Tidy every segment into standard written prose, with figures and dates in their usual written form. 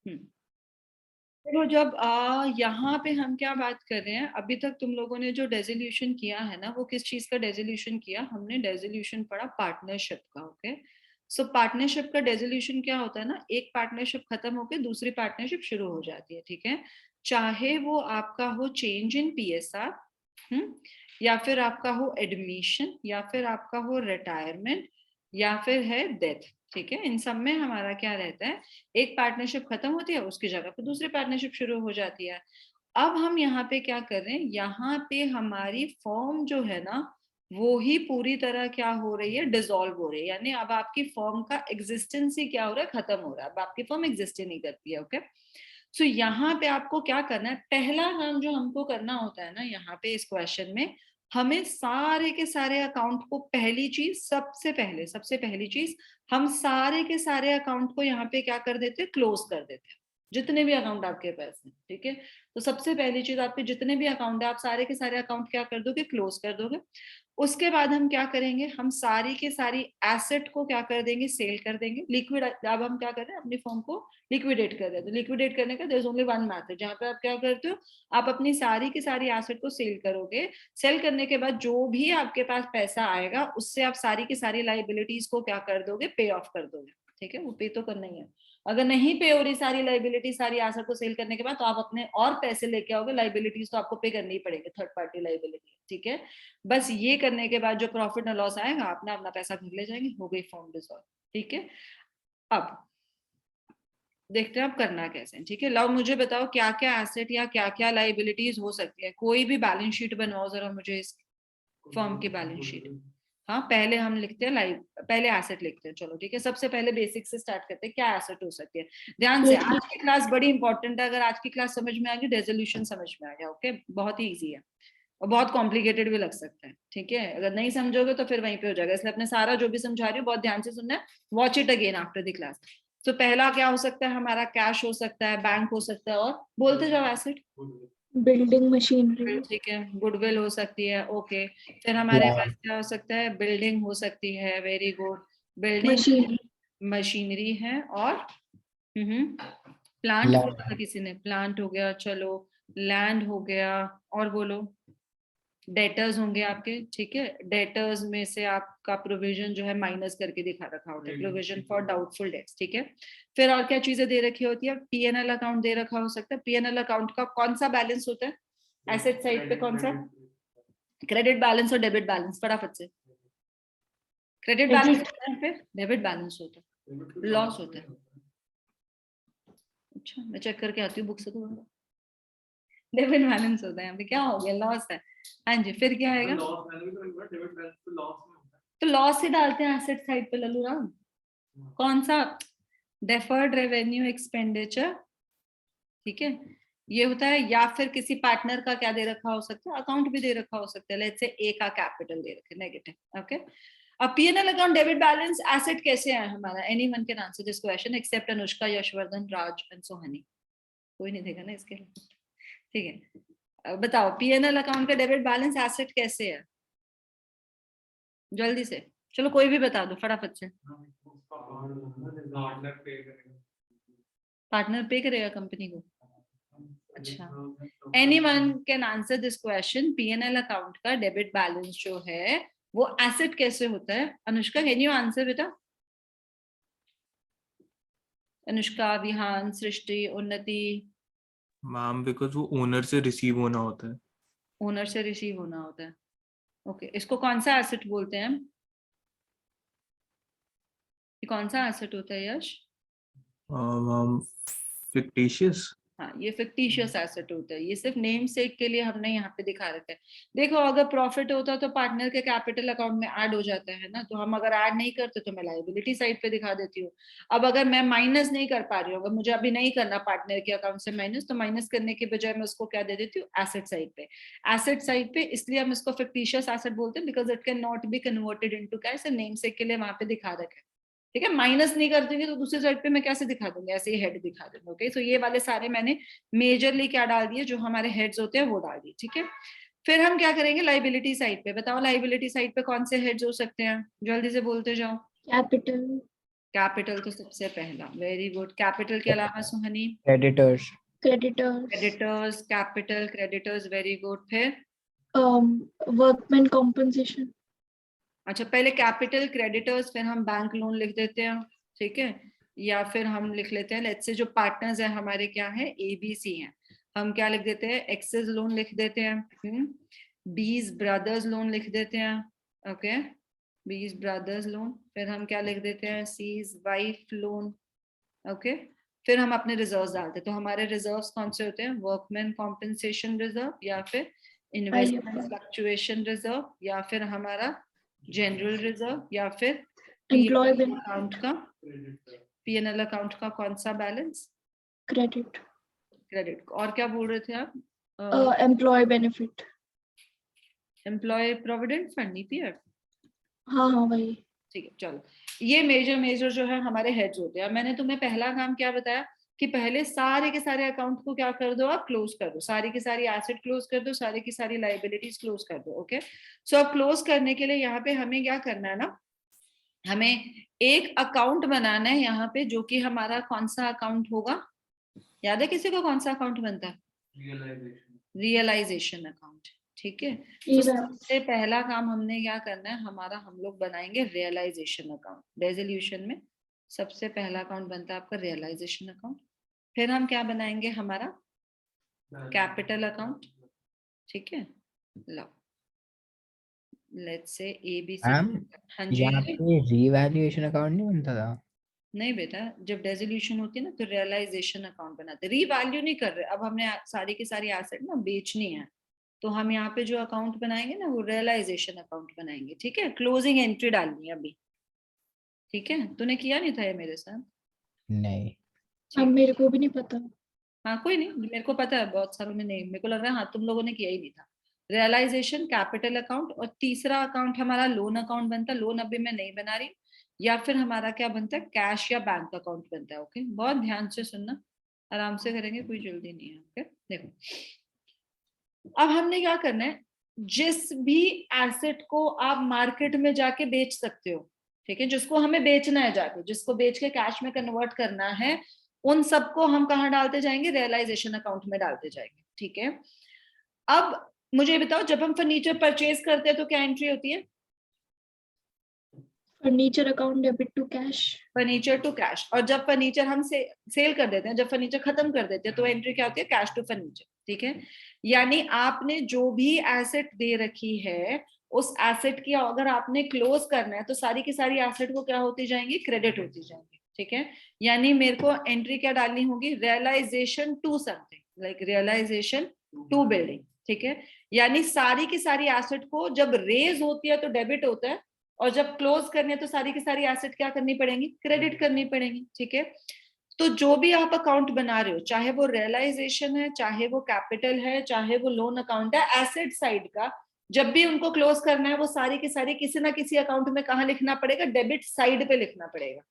देखो जब यहाँ पे हम क्या बात कर रहे हैं, अभी तक तुम लोगों ने जो डेजोल्यूशन किया है ना, वो किस चीज का डेजोल्यूशन किया? हमने डेजोल्यूशन पढ़ा पार्टनरशिप का। ओके, सो पार्टनरशिप का डेजोल्यूशन क्या होता है ना, एक पार्टनरशिप खत्म होकर दूसरी पार्टनरशिप शुरू हो जाती है। ठीक है, चाहे वो आपका हो चेंज इन पीएसआर, या फिर आपका हो एडमिशन, या फिर आपका हो रिटायरमेंट, या फिर है डेथ। ठीक है, इन सब में हमारा क्या रहता है, एक पार्टनरशिप खत्म होती है, उसकी जगह पे दूसरी पार्टनरशिप शुरू हो जाती है। अब हम यहाँ पे क्या कर रहे हैं, यहाँ पे हमारी फॉर्म जो है ना, वो ही पूरी तरह क्या हो रही है, डिसॉल्व हो रही है। यानी अब आपकी फॉर्म का एग्जिस्टेंस ही क्या हो रहा है, खत्म हो रहा है। अब आपकी फॉर्म एग्जिस्ट ही नहीं करती है। ओके, सो यहाँ पे आपको क्या करना है, पहला काम जो हमको करना होता है ना यहाँ पे इस क्वेश्चन में, हमें सारे के सारे अकाउंट को, पहली चीज, सबसे पहली चीज, हम सारे के सारे अकाउंट को यहाँ पे क्या कर देते हैं, क्लोज कर देते हैं, जितने भी अकाउंट आपके पास हैं। ठीक है, तो सबसे पहली चीज, आपके जितने भी अकाउंट है, आप सारे के सारे अकाउंट क्या कर दोगे, क्लोज कर दोगे। उसके बाद हम क्या करेंगे, हम सारी के सारी एसेट को क्या कर देंगे, सेल कर देंगे, लिक्विड। अब हम क्या कर रहे हैं, अपनी फॉर्म को लिक्विडेट कर रहे हैं। तो लिक्विडेट करने का there is only one method, जहां पे आप क्या करते हो, आप अपनी सारी की सारी एसेट को सेल करोगे। सेल करने के बाद जो भी आपके पास पैसा आएगा, उससे आप सारी की सारी लाइबिलिटीज को क्या कर दोगे, पे ऑफ कर दोगे। ठीक है, वो पे तो करना ही है। अगर नहीं पे हो रही सारी लाइबिलिटी, सारी एसेट को सेल करने के बाद, तो आप अपने और पैसे लेके आओगे, लाइबिलिटीज तो आपको पे करनी ही पड़ेगी, थर्ड पार्टी लाइबिलिटी। ठीक है, बस ये करने के बाद जो प्रॉफिट और लॉस आएगा, अपना अपना पैसा घर ले जाएंगे, हो गई फॉर्म डिसॉल्व। ठीक है, अब देखते हैं अब करना कैसे है। ठीक है, लो मुझे बताओ क्या क्या एसेट या क्या क्या लाइबिलिटीज हो सकती है। कोई भी बैलेंस शीट बनवाओ जरा मुझे इस फर्म की बैलेंस शीट। हाँ, पहले हम लिखते हैं पहले एसेट लिखते हैं। चलो ठीक है, सबसे पहले बेसिक से स्टार्ट करते हैं, क्या एसेट हो सकती है। ध्यान से, आज की क्लास बड़ी इंपॉर्टेंट है। अगर आज की क्लास समझ में आ गई, रेजोल्यूशन समझ में आ गया। ओके, बहुत ही ईजी है और बहुत कॉम्प्लिकेटेड भी लग सकता है। ठीक है, अगर नहीं समझोगे तो फिर वहीं पे हो जाएगा, इसलिए अपने सारा जो भी समझा रही हूँ बहुत ध्यान से सुनना है। Watch it again after the class. तो पहला क्या हो सकता है हमारा, कैश हो सकता है, बैंक हो सकता है, और बोलते जाओ एसेट। Building machinery. ठीक है, गुडविल हो सकती है। ओके, फिर हमारे पास क्या हो सकता है, बिल्डिंग हो सकती है। Very good, building, machinery. Machinery है, और प्लांट बोला था किसी ने, प्लांट हो गया। चलो, लैंड हो गया, और बोलो। डेटर्स होंगे आपके। ठीक है, डेटर्स में से आपका प्रोविजन जो है माइनस करके दिखा रखा होता है, प्रोविजन फॉर डाउटफुल डेट्स। ठीक है, फिर और क्या चीजें दे रखी होती है, पीएनएल अकाउंट दे रखा हो सकता है। पीएनएल अकाउंट का कौन सा बैलेंस होता है एसेट साइड पे, कौन सा? क्रेडिट बैलेंस और डेबिट बैलेंस, फटाफट से। क्रेडिट बैलेंस होता है, फिर डेबिट बैलेंस होता है, लॉस होता है। अच्छा, मैं चेक करके आती हूँ बुक से दोबारा। डेबिट बैलेंस होता है, यहाँ पे क्या हो गया, लॉस है। हाँ जी, फिर क्या आएगा, तो लॉस ही डालते हैं एसेट साइड पे लल्लू राम। कौन सा? Deferred revenue expenditure. ठीक है, ये होता है। या फिर किसी पार्टनर का क्या दे रखा हो सकता है, अकाउंट भी दे रखा हो सकता है। लेट्स से ए का कैपिटल दे रखे, नेगेटिव। ओके, अब PNL account, debit balance, asset कैसे है हमारा? Anyone can answer this question except Anushka, Yashvardhan, Raj and Sohani. कोई नहीं देगा ना इसके लिए। ठीक है, अब बताओ पीएनएल अकाउंट का डेबिट बैलेंस एसेट कैसे है, जल्दी से। चलो कोई भी बता दो फटाफट से। पार्टनर पे करेगा कंपनी को। अच्छा, anyone can answer this question. PNL account का डेबिट बैलेंस जो है वो एसेट कैसे होता है? अनुष्का, कैन यू आंसर बेटा? अनुष्का, विहान, सृष्टि, उन्नति। मैम बिकॉज वो ओनर से रिसीव होना होता है। ओनर से रिसीव होना होता है। ओके, इसको कौन सा एसेट बोलते हैं? ये कौन सा एसेट होता है यश? Ma'am fictitious. हाँ, ये फिक्टिशियस एसेट होता है। ये सिर्फ नेम सेक के लिए हमने यहाँ पे दिखा रखा है। देखो, अगर प्रॉफिट होता तो पार्टनर के कैपिटल अकाउंट में ऐड हो जाता है ना, तो हम अगर ऐड नहीं करते तो मैं लायबिलिटी साइड पे दिखा देती हूँ। अब अगर मैं माइनस नहीं कर पा रही हूँ, अगर मुझे अभी नहीं करना पार्टनर के अकाउंट से माइनस, तो माइनस करने के बजाय मैं उसको क्या दे देती हूँ, एसेट साइड पे। एसेट साइड पे इसलिए हम इसको फिक्टिशियस एसेट बोलते हैं, because it can not be converted into cash. Name सेक के लिए वहां पे दिखा रखा है। ठीक है, माइनस नहीं कर देंगे तो दूसरी साइड पे मैं कैसे दिखा दूंगी, ऐसे ही हेड दिखा दूंगी। ओके, सो ये वाले सारे मैंने मेजरली क्या डाल दिए, जो हमारे हेड्स होते हैं वो डाल दिए। ठीक है, फिर हम क्या करेंगे, लाइबिलिटी साइड पे। बताओ लाइबिलिटी साइड पे कौन से हेड्स हो सकते हैं, जल्दी से बोलते जाओ। कैपिटल। कैपिटल तो सबसे पहला, वेरी गुड। कैपिटल के अलावा Suhani? creditors, Creditors. Creditors, capital, creditors, very good. फिर Workman compensation. अच्छा, पहले कैपिटल, क्रेडिटर्स, फिर हम बैंक लोन लिख देते हैं, ठीक है? या फिर हम लिख लेते हैं, लेट्स से जो पार्टनर्स हैं हमारे क्या है, ABC हैं, हम क्या लिख देते हैं, एक्सेस लोन लिख देते हैं, बीज ब्रदर्स लोन लिख देते हैं, ओके, बीज ब्रदर्स लोन। फिर हम क्या लिख देते हैं, सीज वाइफ लोन, ओके। फिर हम अपने रिजर्व्स डालते हैं, तो हमारे रिजर्व्स कौन से होते हैं, वर्कमैन कॉम्पेंसेशन रिजर्व, या फिर इन्वेस्टमेंट फ्लक्चुएशन रिजर्व, या फिर हमारा जनरल रिजर्व, या फिर Employee पीएनएल benefit. अकाउंट का, पीएनएल अकाउंट का कौन सा बैलेंस, Credit. क्रेडिट। और क्या बोल रहे थे आप, Employee benefit. Employee provident fund, EPF. हाँ हाँ वही. ठीक है, चलो, ये मेजर जो है हमारे हेड्स होते हैं। मैंने तुम्हें पहला काम क्या बताया कि पहले सारे के सारे अकाउंट को क्या कर दो, आप क्लोज कर दो, सारी की सारी एसेट क्लोज कर दो, सारी की सारी लाइबिलिटीज क्लोज कर दो, ओके। सो अब क्लोज करने के लिए यहाँ पे हमें क्या करना है ना, हमें एक अकाउंट बनाना है यहाँ पे, जो कि हमारा कौन सा अकाउंट होगा, याद है किसी को कौन सा अकाउंट बनता है, रियलाइजेशन अकाउंट, ठीक है। तो सबसे पहला काम हमने क्या करना है, हमारा हम लोग बनाएंगे रियलाइजेशन अकाउंट। रेजोल्यूशन में सबसे पहला अकाउंट बनता है आपका रियलाइजेशन अकाउंट। फिर हम क्या बनाएंगे, हमारा कैपिटल अकाउंट, ठीक है। लो, लेट्स से ABC। हाँ जी, यहाँ पे रीवैल्यूएशन अकाउंट नहीं बनता था? नहीं बेटा, जब डेजोल्यूशन होती है ना तो रियलाइजेशन अकाउंट बनाते, रीवैल्यू नहीं कर रहे। अब हमने सारी की सारी एसेट ना बेचनी है, तो हम यहाँ पे जो अकाउंट बनाएंगे ना वो रियलाइजेशन अकाउंट बनाएंगे, ठीक है। क्लोजिंग एंट्री डालनी है अभी, ठीक है। तूने किया नहीं था ये मेरे साथ? नहीं, अब मेरे को भी नहीं पता. हाँ कोई नहीं, मेरे को पता है, बहुत सारों में नहीं, मेरे को लग रहा है हाँ तुम लोगों ने किया ही नहीं था। रियलाइजेशन, कैपिटल अकाउंट, और तीसरा अकाउंट हमारा लोन अकाउंट बनता है। लोन अभी मैं नहीं बना रही, या फिर हमारा क्या बनता है, कैश या बैंक अकाउंट बनता है, ओके। बहुत ध्यान से सुनना, आराम से करेंगे, कोई जल्दी नहीं है, ओके। देखो, अब हमने क्या करना है, जिस भी एसेट को आप मार्केट में जाके बेच सकते हो, ठीक है, जिसको हमें बेचना है जाके, जिसको बेच के कैश में कन्वर्ट करना है, उन सबको हम कहाँ डालते जाएंगे, रियलाइजेशन अकाउंट में डालते जाएंगे, ठीक है। अब मुझे बताओ, जब हम फर्नीचर परचेज करते हैं तो क्या एंट्री होती है, furniture account debit to cash. Furniture to cash. और जब फर्नीचर हम सेल कर देते हैं, जब फर्नीचर खत्म कर देते हैं, तो एंट्री क्या होती है, कैश टू फर्नीचर, ठीक है। यानी आपने जो भी एसेट दे रखी है, उस एसेट की अगर आपने क्लोज करना है तो सारी की सारी एसेट को क्या होती जाएंगी, क्रेडिट होती जाएंगी, ठीक है। यानी मेरे को एंट्री क्या डालनी होगी, realisation to something, like realisation to building, ठीक है। यानी सारी की सारी एसेट को जब रेज होती है तो डेबिट होता है, और जब क्लोज करने तो सारी की सारी एसेट क्या करनी पड़ेंगी, क्रेडिट करनी पड़ेंगी, ठीक है। तो जो भी आप अकाउंट बना रहे हो, चाहे वो रियलाइजेशन है, चाहे वो कैपिटल है, चाहे वो लोन अकाउंट है, एसेट साइड का जब भी उनको क्लोज करना है, वो सारी की सारी किसी ना किसी अकाउंट में कहाँ लिखना पड़ेगा, डेबिट साइड पे लिखना पड़ेगा।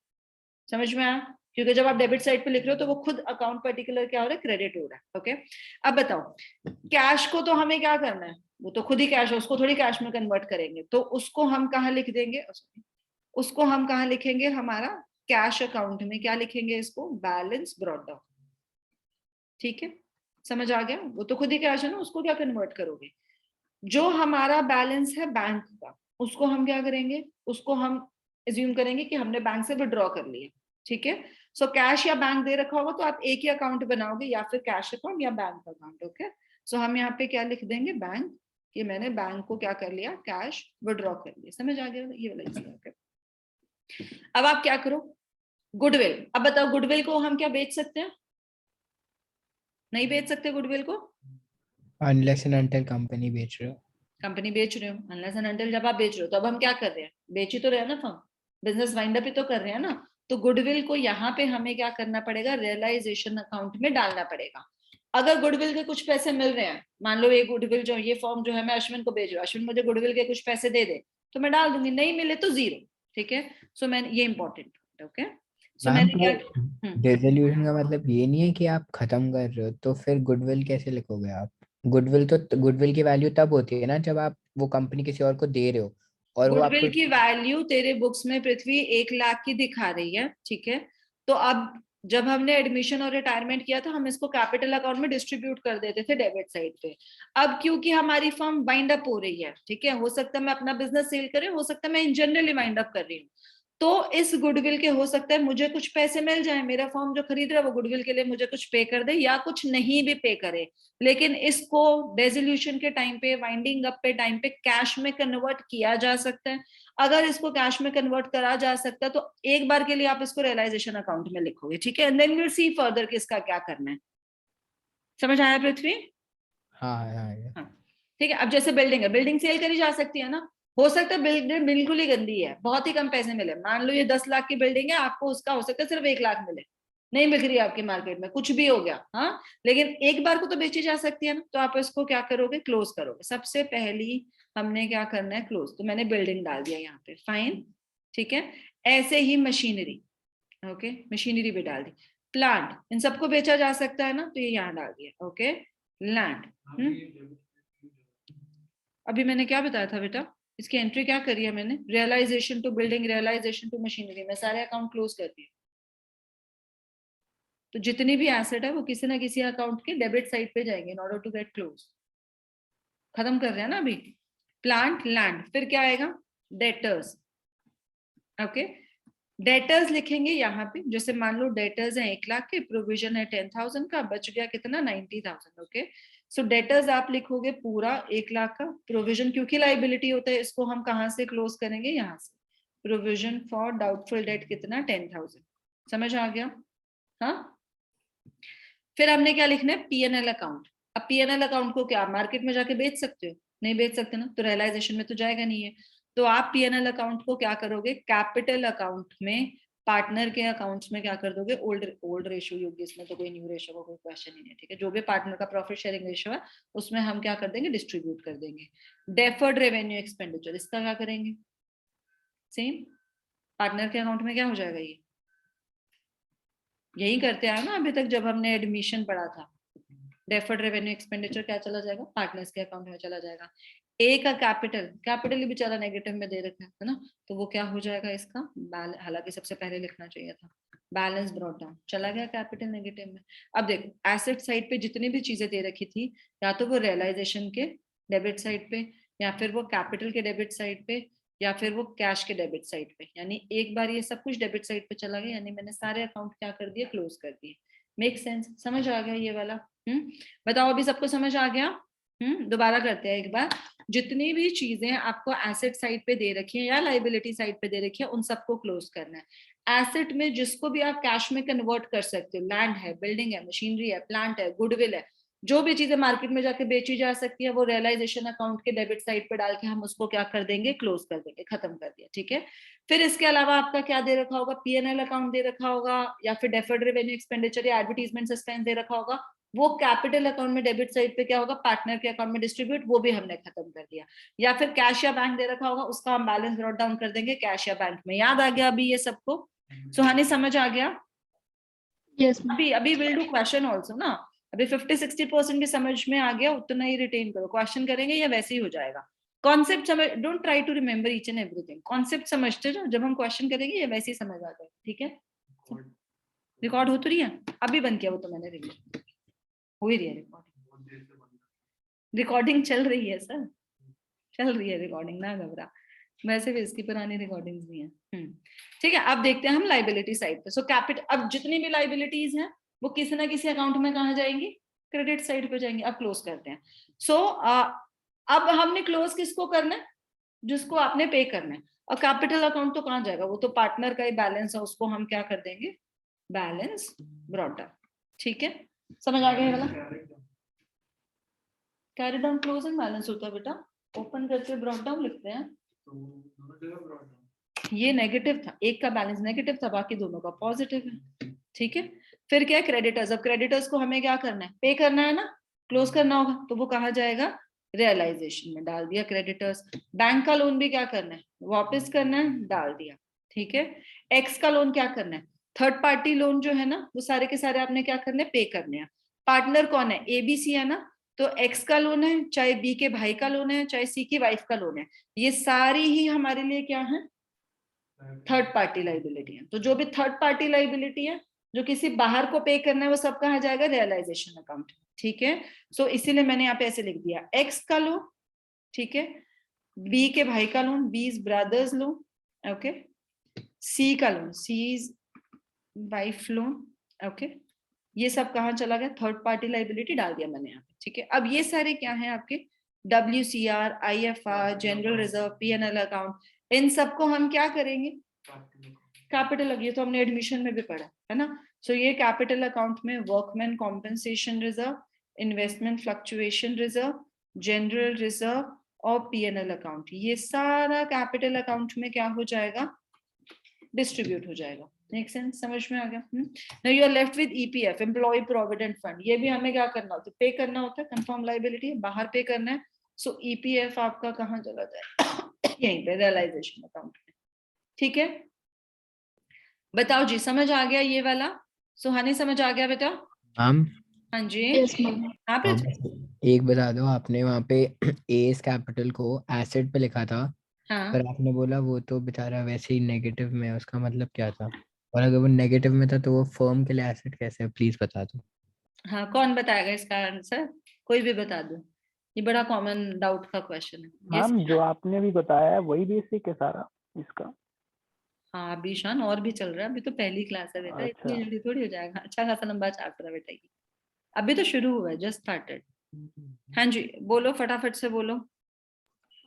समझ में आया? क्योंकि जब आप डेबिट साइड पे लिख रहे हो तो वो खुद अकाउंट पर्टिकुलर क्या हो रहा है, क्रेडिट हो रहा है, ओके। अब बताओ, कैश को तो हमें क्या करना है, वो तो खुद ही कैश है, उसको थोड़ी कैश में कन्वर्ट करेंगे, तो उसको हम कहाँ लिख देंगे, उसको हम कहाँ लिखेंगे, हमारा कैश अकाउंट में क्या लिखेंगे, इसको बैलेंस ब्रॉट डाउन, ठीक है। समझ आ गया? वो तो खुद ही कैश है ना, उसको क्या कन्वर्ट करोगे। जो हमारा बैलेंस है बैंक का, उसको हम क्या करेंगे, उसको हम एज्यूम करेंगे कि हमने बैंक से विड्रॉ कर लिया, ठीक है। सो कैश या बैंक दे रखा होगा तो आप एक ही अकाउंट बनाओगे, या फिर कैश अकाउंट या बैंक अकाउंट, ओके। सो हम यहाँ पे क्या लिख देंगे, बैंक, कि मैंने बैंक को क्या कर लिया, कैश विड्रॉ कर लिया। समझ आ गया ये वाला चीज, ओके। अब आप क्या करो, गुडविल। अब बताओ, गुडविल को हम क्या बेच सकते हैं, नहीं बेच सकते गुडविल को, अनलेस एंड अनटिल कंपनी बेच रहे हो, कंपनी बेच रहे हो, अनलेस एंड अनटिल जब आप बेच रहे हो तो अब हम क्या कर रहे हैं, बेच ही तो रहे हैं ना फर्म, बिजनेस वाइंड अप ही तो कर रहे हैं ना। तो गुडविल को यहाँ पे हमें क्या करना पड़ेगा, रियलाइजेशन अकाउंट में डालना पड़ेगा। अगर गुडविल के कुछ पैसे मिल रहे हैं, मान लो ये गुडविल जो ये फॉर्म जो है मैं अश्विन को भेज रहा हूँ, अश्विन मुझे गुडविल के कुछ पैसे दे दे तो मैं डाल दूंगी, नहीं मिले तो जीरो, ठीक है। सो मैंने ये इंपॉर्टेंट, ओके। सो मैंने क्या, डिसोल्यूशन का मतलब ये नहीं है कि आप खत्म कर रहे हो, तो फिर गुडविल कैसे लिखोगे आप? गुडविल की वैल्यू तब होती है ना जब आप वो कंपनी किसी और को दे रहे हो, और वो गुडविल आपको की वैल्यू तेरे बुक्स में पृथ्वी 1 लाख की दिखा रही है, ठीक है। तो अब जब हमने एडमिशन और रिटायरमेंट किया था हम इसको कैपिटल अकाउंट में डिस्ट्रीब्यूट कर देते थे डेबिट साइड पे। अब क्योंकि हमारी फर्म वाइंड अप हो रही है, ठीक है, हो सकता है मैं अपना बिजनेस सेल करे, हो सकता है मैं इन जनरली वाइंड अप कर रही हूँ, तो इस गुडविल के हो सकता है मुझे कुछ पैसे मिल जाए, मेरा फर्म जो खरीद रहा है वो गुडविल के लिए मुझे कुछ पे कर दे या कुछ नहीं भी पे करे, लेकिन इसको डेसोल्यूशन के टाइम पे, वाइंडिंग अप पे टाइम पे कैश में कन्वर्ट किया जा सकता है। अगर इसको कैश में कन्वर्ट करा जा सकता है तो एक बार के लिए आप इसको रियलाइजेशन अकाउंट में लिखोगे, ठीक है, and then will see further कि इसका क्या करना है। समझ आया पृथ्वी? हाँ हाँ हाँ, ठीक है। अब जैसे बिल्डिंग है, बिल्डिंग सेल करी जा सकती है ना, हो सकता है बिल्डिंग बिल्कुल ही गंदी है, बहुत ही कम पैसे मिले, मान लो ये 10 लाख की बिल्डिंग है, आपको उसका हो सकता है सिर्फ 1 लाख मिले, नहीं बिक रही है आपकी मार्केट में, कुछ भी हो गया, हाँ, लेकिन एक बार को तो बेची जा सकती है ना, तो आप इसको क्या करोगे, क्लोज करोगे। सबसे पहली हमने क्या करना है, क्लोज। तो मैंने बिल्डिंग डाल दिया यहाँ पे, फाइन, ठीक है। ऐसे ही मशीनरी, ओके, मशीनरी भी डाल दी। प्लांट, इन सबको बेचा जा सकता है ना, तो ये यहाँ डाल दिया, ओके। लैंड, अभी मैंने क्या बताया था बेटा, इसकी एंट्री क्या करी है मैंने, realisation to building, realisation to machinery, मैं सारे अकाउंट क्लोज कर दिए। तो जितनी भी एसेट है वो किसी ना किसी अकाउंट के डेबिट साइड पे जाएंगे in order to get close. खत्म कर रहे हैं ना अभी। प्लांट, लैंड, फिर क्या आएगा, डेटर्स, ओके। डेटर्स लिखेंगे यहाँ पे, जैसे मान लो डेटर्स है 1 लाख के, प्रोविजन है 10,000 का, बच गया कितना, 90,000, ओके। सो डेटर्स आप लिखोगे पूरा 1 लाख का, प्रोविजन क्योंकि लाइबिलिटी होता है, इसको हम कहाँ से क्लोज करेंगे, यहाँ से। प्रोविजन फॉर डाउटफुल डेट कितना, 10,000। समझ आ गया? हाँ, फिर हमने क्या लिखना है, पीएनएल अकाउंट। अब पीएनएल अकाउंट को क्या मार्केट में जाके बेच सकते हो, नहीं बेच सकते ना, तो रियलाइजेशन में तो जाएगा नहीं है। तो आप पीएनएल अकाउंट को क्या करोगे, कैपिटल अकाउंट में, पार्टनर के अकाउंट्स में क्या कर दोगे, ओल्ड रेशियो योग्य, इसमें तो कोई न्यू रेशियो का कोई क्वेश्चन ही नहीं है, ठीक है। जो भी पार्टनर का प्रॉफिट शेयरिंग रेशियो है उसमें हम क्या कर देंगे, डिस्ट्रीब्यूट कर देंगे। डेफर्ड रेवेन्यू एक्सपेंडिचर, इसका क्या करेंगे, सेम पार्टनर के अकाउंट में क्या हो जाएगा, ये यही करते आए ना अभी तक जब हमने एडमिशन पढ़ा था। डेफर्ड रेवेन्यू एक्सपेंडिचर क्या चला जाएगा, पार्टनर्स के अकाउंट में चला जाएगा। ए का कैपिटल, कैपिटल ही बेचारा नेगेटिव में दे रखा है ना, तो वो क्या हो जाएगा इसका, हालांकि सबसे पहले लिखना चाहिए था, बैलेंस ब्रॉट डाउन, चला गया कैपिटल नेगेटिव में। अब देखो एसेट साइड पे जितनी भी चीजें दे रखी थी, या तो वो रियलाइजेशन के डेबिट साइड पे, या फिर वो कैपिटल के डेबिट साइड पे, या फिर वो कैश के डेबिट साइड पे, यानी एक बार ये सब कुछ डेबिट साइड पे चला गया, यानी मैंने सारे अकाउंट क्या कर दिए, क्लोज कर दिए। मेक सेंस, समझ आ गया ये वाला? बताओ अभी सबको समझ आ गया? दोबारा करते हैं एक बार। जितनी भी चीजें आपको एसेट साइड पे दे रखी है या लाइबिलिटी साइड पे दे रखी है, उन सबको क्लोज करना है। एसेट में जिसको भी आप कैश में कन्वर्ट कर सकते हो, लैंड है, बिल्डिंग है, मशीनरी है, प्लांट है, गुडविल है, जो भी चीजें मार्केट में जाके बेची जा सकती है, वो रियलाइजेशन अकाउंट के डेबिट साइड पे डाल के हम उसको क्या कर देंगे, क्लोज कर देंगे, खत्म कर दिया, ठीक है। फिर इसके अलावा आपका क्या दे रखा होगा, पीएनएल अकाउंट दे रखा होगा, या फिर डेफर्ड रेवेन्यू एक्सपेंडिचर या एडवर्टाइजमेंट सस्पेंस दे रखा होगा, वो कैपिटल अकाउंट में डेबिट साइड पे क्या होगा, पार्टनर के अकाउंट में डिस्ट्रीब्यूट, वो भी हमने खत्म कर दिया। या फिर कैश या बैंक दे रखा होगा, उसका हम बैलेंस ब्रॉट डाउन कर देंगे कैश या बैंक में। याद आ गया अभी ये सबको? सुहानी समझ आ गया? यस अभी विल डू क्वेश्चन आल्सो ना। अभी 50-60% भी समझ में आ गया, उतना ही रिटेन करो, क्वेश्चन करेंगे या वैसे ही हो जाएगा। कॉन्सेप्ट समझ, don't try to remember each and everything, concept समझते जाओ, जब हम क्वेश्चन करेंगे ये वैसे ही समझ आ जाएगा, ठीक है। रिकॉर्ड हो तो रही है, अभी बंद किया वो तो मैंने, रिकॉर्ड हो ही रही है, रिकॉर्डिंग चल रही है सर, चल रही है रिकॉर्डिंग, ना घबरा, वैसे भी इसकी पुरानी रिकॉर्डिंग्स भी हैं। ठीक है, अब देखते हैं हम लाइबिलिटी साइड पे। सो कैपिटल, अब जितनी भी लाइबिलिटीज हैं वो किसी ना किसी अकाउंट में कहाँ जाएंगी, क्रेडिट साइड पे जाएंगे। अब क्लोज करते हैं। सो अब हमने क्लोज किसको करना है, जिसको आपने पे करना है। और कैपिटल अकाउंट तो कहाँ जाएगा, वो तो पार्टनर का ही बैलेंस है, उसको हम क्या कर देंगे, बैलेंस ब्रॉट डाउन, ठीक है। समझ आ गया वाला? कैरी डाउन क्लोजिंग बैलेंस होता है बेटा, ओपन करके ब्रॉट डाउन लिखते हैं। ये नेगेटिव था, एक का बैलेंस नेगेटिव था, बाकी दोनों का पॉजिटिव है, ठीक है। फिर क्या है, क्रेडिटर्स। अब क्रेडिटर्स को हमें क्या करना है, पे करना है ना, क्लोज करना होगा, तो वो कहाँ जाएगा, रियलाइजेशन में, डाल दिया क्रेडिटर्स। बैंक का लोन भी क्या करना है, वापस करना है, डाल दिया, ठीक है। एक्स का लोन क्या करना है, थर्ड पार्टी लोन जो है ना, वो सारे के सारे आपने क्या करने, पे करने हैं। पार्टनर कौन है, एबीसी है ना, तो एक्स का लोन है, चाहे बी के भाई का लोन है, चाहे सी की वाइफ का लोन है, ये सारी ही हमारे लिए क्या है, थर्ड पार्टी लाइबिलिटी है। तो जो भी थर्ड पार्टी लाइबिलिटी है जो किसी बाहर को पे करना है वो सब कहाँ जाएगा, रियलाइजेशन अकाउंट। ठीक है, सो इसीलिए मैंने यहाँ पे ऐसे लिख दिया, एक्स का लोन, ठीक है, बी के भाई का लोन, बीज ब्रदर्स लोन, ओके, सी का loan, C's wife loan, okay, ये सब कहाँ चला गया, थर्ड पार्टी लाइबिलिटी डाल दिया मैंने यहाँ पे। ठीक है, अब ये सारे क्या है आपके, WCR, IFR, general reserve, PNL account, इन सबको हम क्या करेंगे, कैपिटल, ये तो हमने एडमिशन में भी पढ़ा है ना। सो ये कैपिटल अकाउंट में workman compensation reserve, investment fluctuation reserve, general reserve और PNL अकाउंट, ये सारा कैपिटल अकाउंट में क्या हो जाएगा, डिस्ट्रीब्यूट हो जाएगा। मेक सेंस, समझ में आ गया। Now you are left with EPF, employ provident fund, ये भी हमें क्या करना होता है, पे करना होता है, कंफर्म लाइबिलिटी बाहर पे करना है। सो EPF आपका कहाँ चला जाए यहीं पे रियलाइजेशन अकाउंट में। ठीक है, बताओ जी, समझ आ गया ये वाला, सुहानी समझ आ गया बेटा? मैम हाँ जी, यस मैम। हाँ पे एक बता दो, आपने वहाँ पे एस कैपिटल को एसेट पे लिखा था, हाँ पर आपने बोला वो तो बेचारा वैसे ही नेगेटिव में है, उसका मतलब क्या था? और अगर वो नेगेटिव में था तो वो फर्म के लिए एसेट कैसे है, प्लीज बता दो। हाँ, कौन बताएगा इसका आंसर, कोई भी बता दो, ये बड़ा कॉमन डाउट का क्वेश्चन है। Ma'am Yes? जो आपने भी बताया है वही बेसिक है सारा इसका। हाँ अभी शान और भी चल रहा है, अभी तो पहली क्लास है बेटा, अच्छा। इतनी जल्दी थोड़ी हो जाएगा, अच्छा खासा लंबा चैप्टर है बेटा ये, अभी तो शुरू हुआ है, जस्ट स्टार्टेड। हाँ जी बोलो, फटाफट से बोलो।